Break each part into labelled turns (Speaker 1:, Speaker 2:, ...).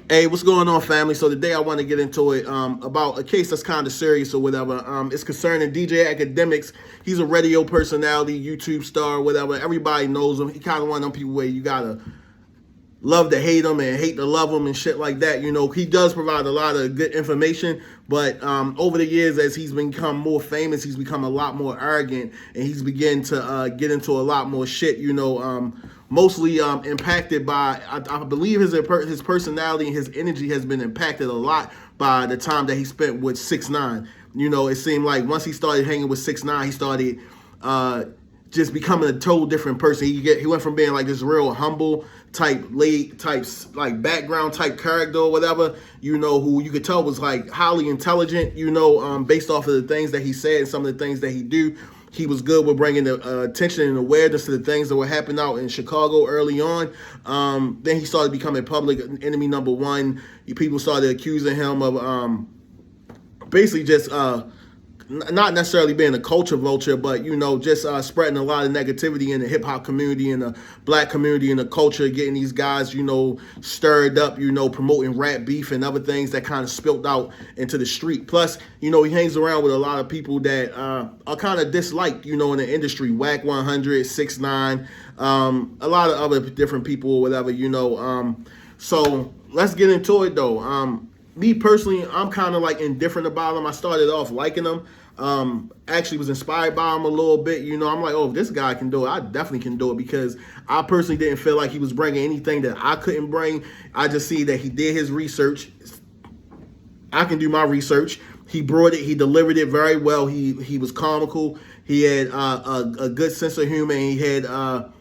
Speaker 1: Hey, what's going on, family? So today I want to get into it about a case that's kind of serious or whatever. It's concerning DJ Academics. He's a radio personality, YouTube star, whatever. Everybody knows him. He kind of one of them people where you gotta love to hate him and hate to love him and shit like that. You know, he does provide a lot of good information, but over the years, as he's become more famous, he's become a lot more arrogant, and he's beginning to get into a lot more shit. You know, mostly impacted by, I believe his personality and his energy has been impacted a lot by the time that he spent with 6ix9ine. You know, it seemed like once he started hanging with 6ix9ine, he started just becoming a total different person. He went from being like this real humble type, like background type character or whatever, you know, who you could tell was like highly intelligent, you know, based off of the things that he said and some of the things that he do. He was good with bringing the attention and awareness to the things that were happening out in Chicago early on. Then he started becoming public enemy number one. People started accusing him of basically just not necessarily being a culture vulture, but, you know, just spreading a lot of negativity in the hip hop community and the black community and the culture, getting these guys, you know, stirred up, you know, promoting rap beef and other things that kind of spilled out into the street. Plus, you know, he hangs around with a lot of people that are kind of disliked, you know, in the industry. Whack 100, 6ix9ine, a lot of other different people or whatever, you know. So let's get into it though. Me personally, I'm kind of like indifferent about him. I started off liking him. Actually was inspired by him a little bit. You know, I'm like, oh, if this guy can do it, I definitely can do it, because I personally didn't feel like he was bringing anything that I couldn't bring. I just see that he did his research. I can do my research. He brought it. He delivered it very well. He was comical. He had a good sense of humor. And he had a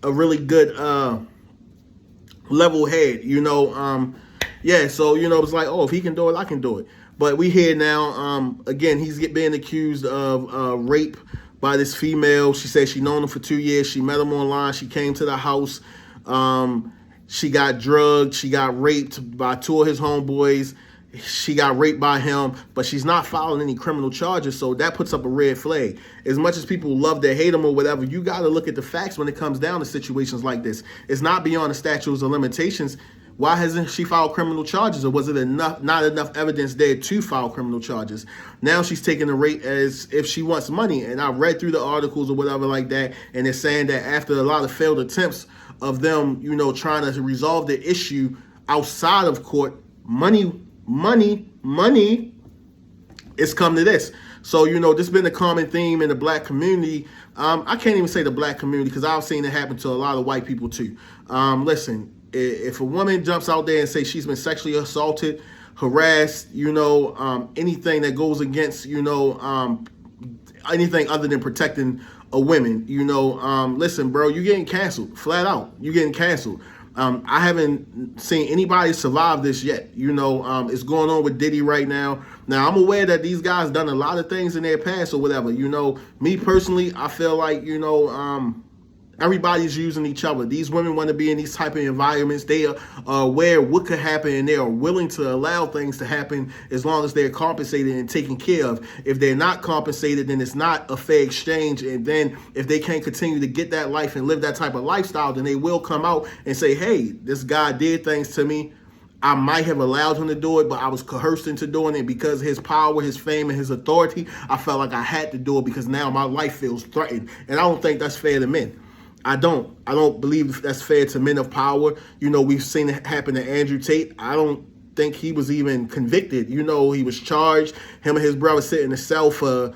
Speaker 1: really good level head. You know. Yeah, so, you know, it's like, oh, if he can do it, I can do it. But we here now, again, he's being accused of rape by this female. She said she known him for 2 years. She met him online. She came to the house. She got drugged. She got raped by two of his homeboys. She got raped by him, but she's not filing any criminal charges, so that puts up a red flag. As much as people love to hate him or whatever, you got to look at the facts when it comes down to situations like this. It's not beyond the statutes of limitations. Why hasn't she filed criminal charges, or was it not enough evidence there to file criminal charges? Now she's taking the rate as if she wants money, and I read through the articles or whatever like that, and it's saying that after a lot of failed attempts of them, you know, trying to resolve the issue outside of court, money, it's come to this. So, you know, this has been a common theme in the black community. I can't even say the black community, because I've seen it happen to a lot of white people too. Listen, if a woman jumps out there and says she's been sexually assaulted, harassed, you know, anything that goes against, you know, anything other than protecting a woman, you know, listen, bro, you're getting canceled. Flat out, you're getting canceled. I haven't seen anybody survive this yet. You know, it's going on with Diddy right now. Now, I'm aware that these guys done a lot of things in their past or whatever. You know, me personally, I feel like, you know, everybody's using each other. These women want to be in these type of environments. They are aware what could happen, and they are willing to allow things to happen as long as they're compensated and taken care of. If they're not compensated, then it's not a fair exchange. And then if they can't continue to get that life and live that type of lifestyle, then they will come out and say, hey, this guy did things to me. I might have allowed him to do it, but I was coerced into doing it because of his power, his fame, and his authority. I felt like I had to do it because now my life feels threatened. And I don't think that's fair to men. I don't believe that's fair to men of power. You know, we've seen it happen to Andrew Tate. I don't think he was even convicted. You know, he was charged. Him and his brother sit in the cell for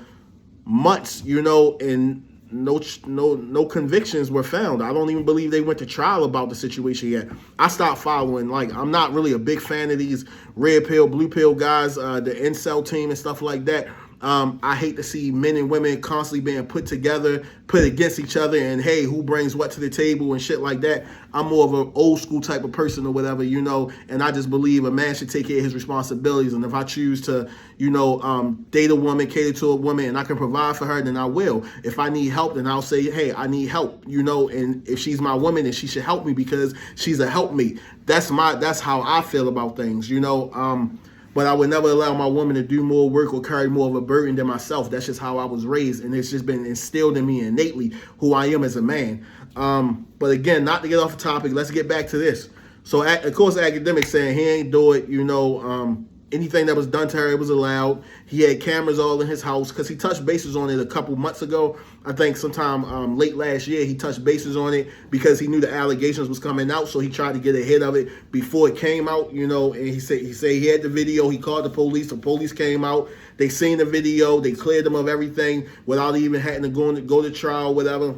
Speaker 1: months, you know, and no convictions were found. I don't even believe they went to trial about the situation yet. I stopped following. Like, I'm not really a big fan of these red pill, blue pill guys, the incel team and stuff like that. I hate to see men and women constantly being put together, put against each other, and hey, who brings what to the table and shit like that. I'm more of an old school type of person or whatever, you know, and I just believe a man should take care of his responsibilities. And if I choose to, you know, date a woman, cater to a woman, and I can provide for her, then I will. If I need help, then I'll say, hey, I need help, you know, and if she's my woman, then she should help me because she's a helpmate. That's how I feel about things, you know. But I would never allow my woman to do more work or carry more of a burden than myself. That's just how I was raised, and it's just been instilled in me innately who I am as a man. But again, not to get off the topic, let's get back to this. So of course, Akademiks saying he ain't do it. Anything that was done to her, it was allowed. He had cameras all in his house because he touched bases on it a couple months ago. I think sometime late last year he touched bases on it because he knew the allegations was coming out, so he tried to get ahead of it before it came out. And he said he had the video. He called the police. The police came out. They seen the video. They cleared him of everything without even having to go to trial, whatever.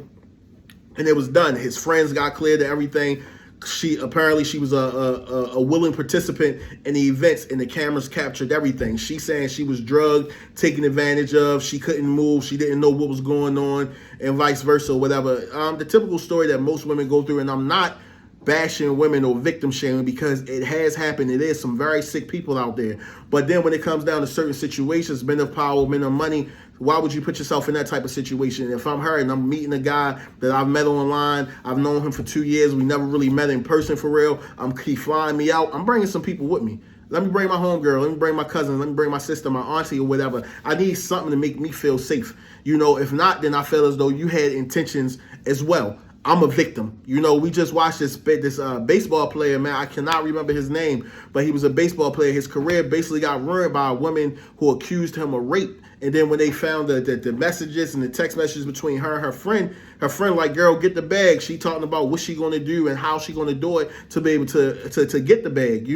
Speaker 1: And it was done. His friends got cleared of everything. She was a willing participant in the events, and the cameras captured everything. She saying she was drugged, taken advantage of. She couldn't move. She didn't know what was going on, and vice versa, or whatever. The typical story that most women go through, and I'm not bashing women or victim shaming because it has happened. It is some very sick people out there. But then when it comes down to certain situations, men of power, men of money, why would you put yourself in that type of situation? If I'm her and I'm meeting a guy that I've met online, I've known him for 2 years, we never really met in person for real, he flying me out, I'm bringing some people with me. Let me bring my homegirl, let me bring my cousin, let me bring my sister, my auntie, or whatever. I need something to make me feel safe. If not, then I feel as though you had intentions as well. I'm a victim. We just watched this baseball player, man. I cannot remember his name, but he was a baseball player. His career basically got ruined by a woman who accused him of rape. And then when they found the messages and the text messages between her and her friend like, girl, get the bag. She talking about what she going to do and how she going to do it to be able to get the bag,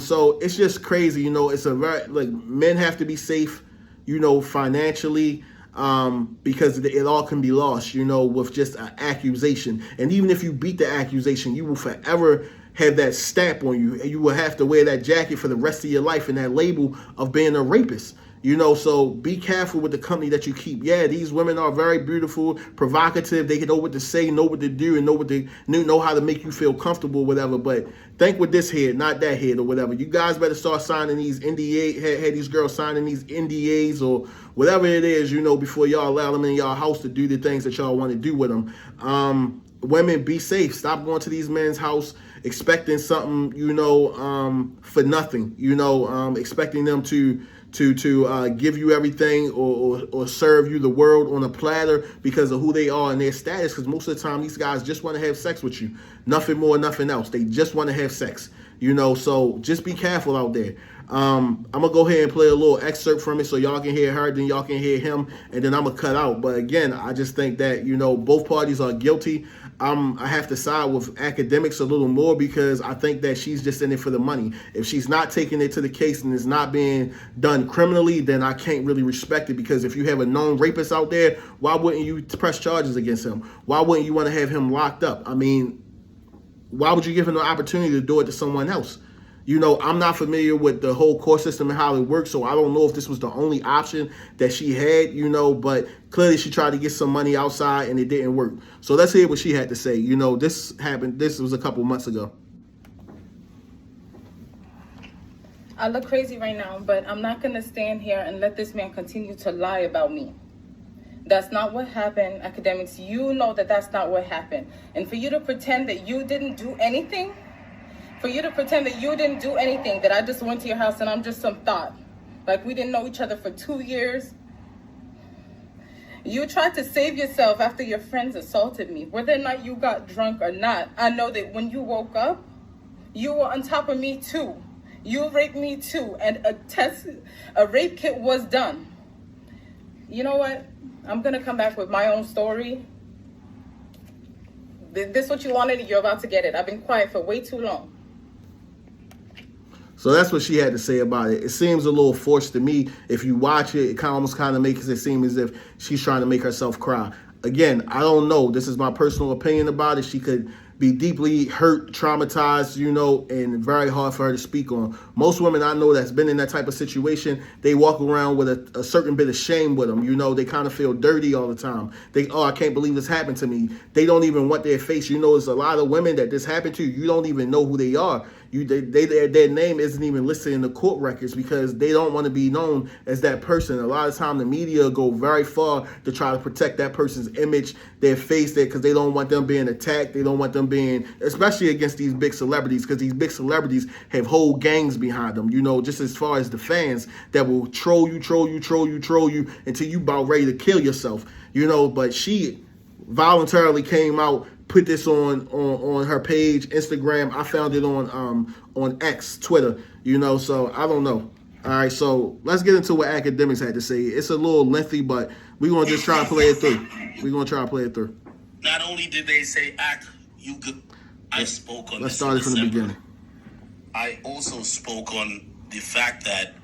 Speaker 1: So it's just crazy, It's a very, men have to be safe, financially. Because it all can be lost, with just an accusation. And even if you beat the accusation, you will forever have that stamp on you, and you will have to wear that jacket for the rest of your life and that label of being a rapist. So be careful with the company that you keep. Yeah, these women are very beautiful, provocative. They can know what to say, know what to do, and know how to make you feel comfortable, whatever. But think with this head, not that head, or whatever. You guys better start signing these NDAs, had these girls signing these NDAs or whatever it is, before y'all allow them in y'all house to do the things that y'all want to do with them. Women, be safe. Stop going to these men's house expecting something, for nothing. Expecting them to give you everything or serve you the world on a platter because of who they are and their status. Because most of the time, these guys just want to have sex with you. Nothing more, nothing else. They just want to have sex. So just be careful out there. I'm going to go ahead and play a little excerpt from it so y'all can hear her, then y'all can hear him, and then I'm going to cut out. But again, I just think that, both parties are guilty. I have to side with Akademiks a little more because I think that she's just in it for the money. If she's not taking it to the case and it's not being done criminally, then I can't really respect it, because if you have a known rapist out there, why wouldn't you press charges against him? Why wouldn't you want to have him locked up? I mean, why would you give him the opportunity to do it to someone else? I'm not familiar with the whole court system and how it works, so I don't know if this was the only option that she had, but clearly she tried to get some money outside and it didn't work. So let's hear what she had to say. This happened, this was a couple months ago.
Speaker 2: I look crazy right now, but I'm not going to stand here and let this man continue to lie about me. That's not what happened, Akademiks. You know that that's not what happened. And for you to pretend that you didn't do anything, that I just went to your house and I'm just some thought, like we didn't know each other for 2 years. You tried to save yourself after your friends assaulted me. Whether or not you got drunk or not, I know that when you woke up, you were on top of me too. You raped me too, and a rape kit was done. You know what? I'm gonna come back with my own story. This what you wanted, you're about to get it. I've been quiet for way too long.
Speaker 1: So that's what she had to say about it. It seems a little forced to me. If you watch it, it almost makes it seem as if she's trying to make herself cry. Again, I don't know. This is my personal opinion about it. She could be deeply hurt, traumatized, and very hard for her to speak on. Most women I know that's been in that type of situation, they walk around with a certain bit of shame with them. They kind of feel dirty all the time. I can't believe this happened to me. They don't even want their face. There's a lot of women that this happened to. You don't even know who they are. Their name isn't even listed in the court records because they don't want to be known as that person. A lot of time the media go very far to try to protect that person's image, their face, because they don't want them being attacked. They don't want them being, especially against these big celebrities, because these big celebrities have whole gangs behind them, just as far as the fans that will troll you until you about ready to kill yourself, but she voluntarily came out put this on her page, Instagram. I found it on X, Twitter. So I don't know. All right, so let's get into what Akademiks had to say. It's a little lengthy, but we're gonna just try to play it through.
Speaker 3: Not only did they say, "Act, you good," I spoke on.
Speaker 1: Let's start it from the beginning.
Speaker 3: I also spoke on the fact that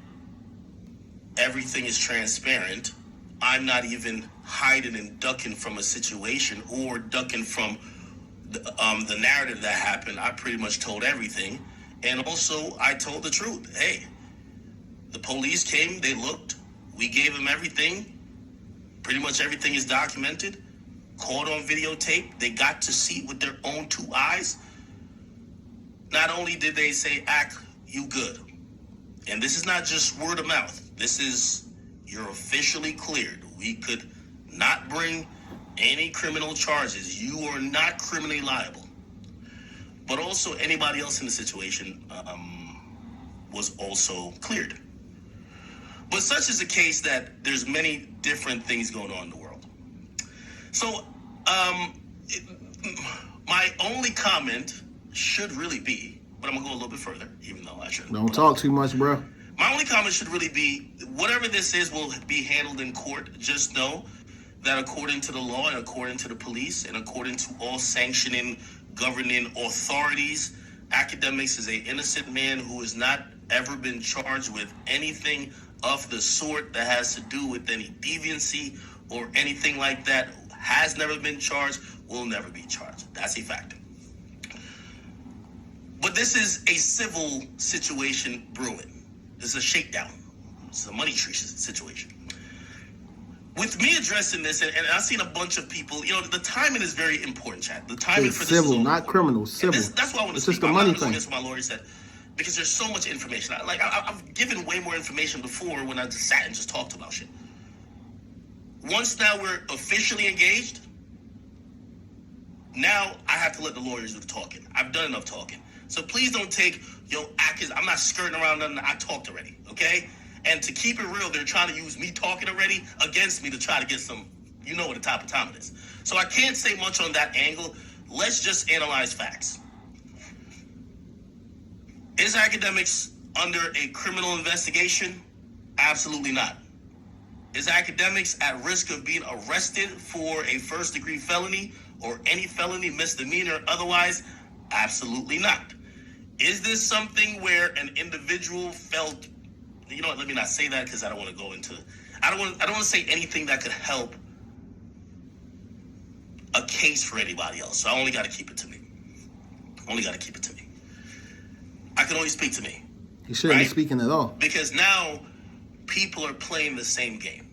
Speaker 3: everything is transparent. I'm not even hiding and ducking from a situation or ducking from the narrative that happened. I pretty much told everything. And also, I told the truth. Hey, the police came, they looked, we gave them everything. Pretty much everything is documented, caught on videotape. They got to see with their own two eyes. Not only did they say, "Act, you good." And this is not just word of mouth. This is, you're officially cleared. We could not bring any criminal charges. You are not criminally liable. But also anybody else in the situation was also cleared. But such is the case that there's many different things going on in the world. So my only comment should really be, but I'm going to go a little bit further, even though I shouldn't.
Speaker 1: Don't talk too much, bro.
Speaker 3: My only comment should really be, whatever this is will be handled in court. Just know that according to the law and according to the police and according to all sanctioning, governing authorities, Akademiks is an innocent man who has not ever been charged with anything of the sort that has to do with any deviancy or anything like that. Has never been charged, will never be charged. That's a fact. But this is a civil situation brewing. This is a shakedown. This is a money tree situation. With me addressing this, and I've seen a bunch of people, the timing is very important, Chad. The timing
Speaker 1: It's
Speaker 3: for this
Speaker 1: civil,
Speaker 3: is
Speaker 1: not criminal. Civil.
Speaker 3: That's why I want to
Speaker 1: It's
Speaker 3: speak.
Speaker 1: just the
Speaker 3: I'm
Speaker 1: money
Speaker 3: not doing
Speaker 1: thing.
Speaker 3: this, what my lawyer said, because there's so much information. I've given way more information before when I just sat and just talked about shit. Once now we're officially engaged, now I have to let the lawyers do the talking. I've done enough talking. So please don't take, I'm not skirting around nothing. I talked already, okay? And to keep it real, they're trying to use me talking already against me to try to get some, what the type of time it is. So I can't say much on that angle. Let's just analyze facts. Is Akademiks under a criminal investigation? Absolutely not. Is Akademiks at risk of being arrested for a first-degree felony or any felony, misdemeanor, otherwise? Absolutely not. Is this something where an individual felt, let me not say that because I don't want to go into, I don't want to say anything that could help a case for anybody else. So I only got to keep it to me. I can only speak to me.
Speaker 1: He shouldn't be speaking at all.
Speaker 3: Because now people are playing the same game.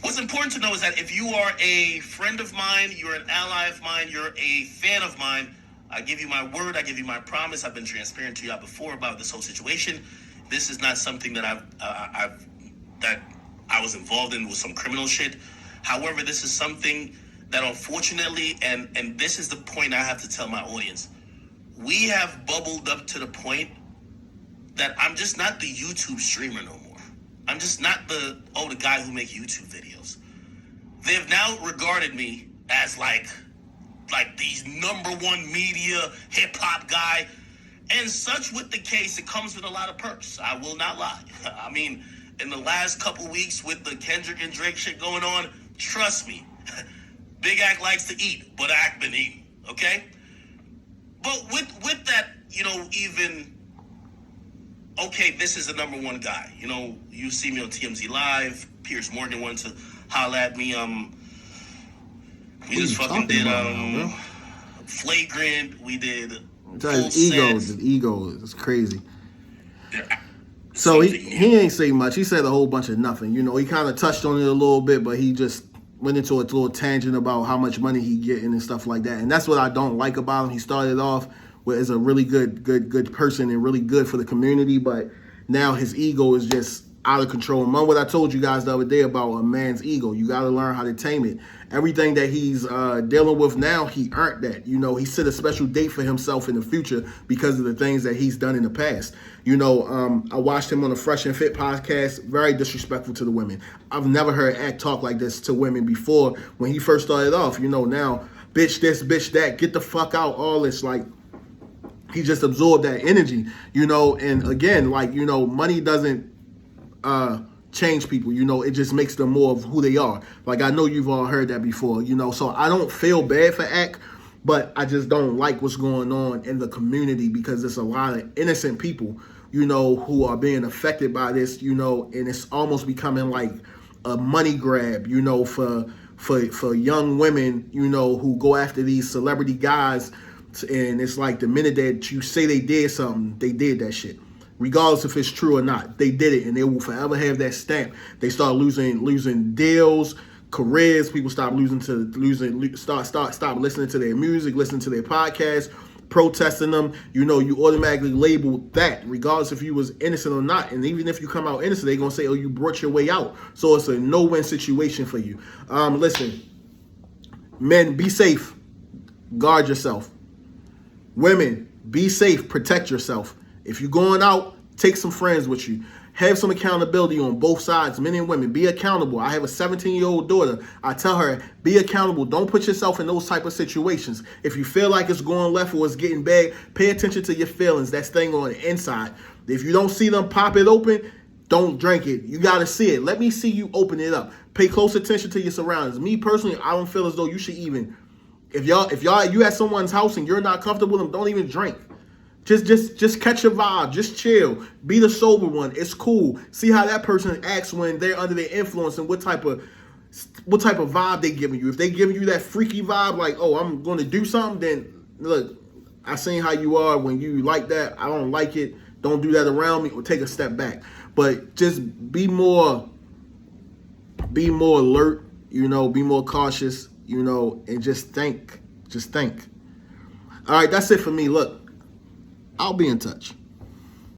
Speaker 3: What's important to know is that if you are a friend of mine, you're an ally of mine, you're a fan of mine, I give you my word, I give you my promise. I've been transparent to y'all before about this whole situation. This is not something that I was involved in with some criminal shit. However, this is something that unfortunately, and this is the point I have to tell my audience, we have bubbled up to the point that I'm just not the YouTube streamer no more. I'm just not the guy who make YouTube videos. They've now regarded me as like the number one media hip hop guy. And such with the case, it comes with a lot of perks. I will not lie. I mean, in the last couple weeks with the Kendrick and Drake shit going on, trust me, Big Act likes to eat, but Act been eating, okay? But with that, even, okay, this is the number one guy. You see me on TMZ Live. Piers Morgan wanted to holler at me. We just fucking did Flagrant. We did
Speaker 1: his ego is crazy. So he ain't say much. He said a whole bunch of nothing. He kind of touched on it a little bit, but he just went into a little tangent about how much money he getting and stuff like that. And that's what I don't like about him. He started off as a really good person and really good for the community, but now his ego is just out of control. Remember what I told you guys the other day about a man's ego. You got to learn how to tame it. Everything that he's dealing with now, he earned that. He set a special date for himself in the future because of the things that he's done in the past. I watched him on the Fresh and Fit podcast, very disrespectful to the women. I've never heard Act talk like this to women before. When he first started off, now bitch this, bitch that, get the fuck out, all this. Like, he just absorbed that energy, you know. And again, like, you know, money doesn't change people, you know. It just makes them more of who they are. Like, I know you've all heard that before, you know. So I don't feel bad for Ak, but I just don't like what's going on in the community, because there's a lot of innocent people, you know, who are being affected by this, you know. And it's almost becoming like a money grab, you know, for young women, you know, who go after these celebrity guys. And it's like the minute that you say they did something, they did that shit, regardless if it's true or not. They did it, and they will forever have that stamp. They start losing deals, careers. People stop stop listening to their music, listening to their podcasts, protesting them. You know, you automatically label that, regardless if you was innocent or not. And even if you come out innocent, they're gonna say, "Oh, you brought your way out." So it's a no-win situation for you. Listen, men, be safe, guard yourself. Women, be safe, protect yourself. If you're going out, take some friends with you. Have some accountability on both sides, men and women. Be accountable. I have a 17-year-old daughter. I tell her, be accountable. Don't put yourself in those type of situations. If you feel like it's going left or it's getting bad, pay attention to your feelings. That's thing on the inside. If you don't see them pop it open, don't drink it. You got to see it. Let me see you open it up. Pay close attention to your surroundings. Me personally, I don't feel as though you should even... If you at someone's house and you're not comfortable with them, don't even drink. Just catch your vibe. Just chill. Be the sober one. It's cool. See how that person acts when they're under their influence, and what type of vibe they giving you. If they giving you that freaky vibe, like, oh, I'm going to do something, then look, I seen how you are when you like that. I don't like it. Don't do that around me, or take a step back. But just be more alert, you know, be more cautious, you know, and just think. All right, that's it for me. Look, I'll be in touch.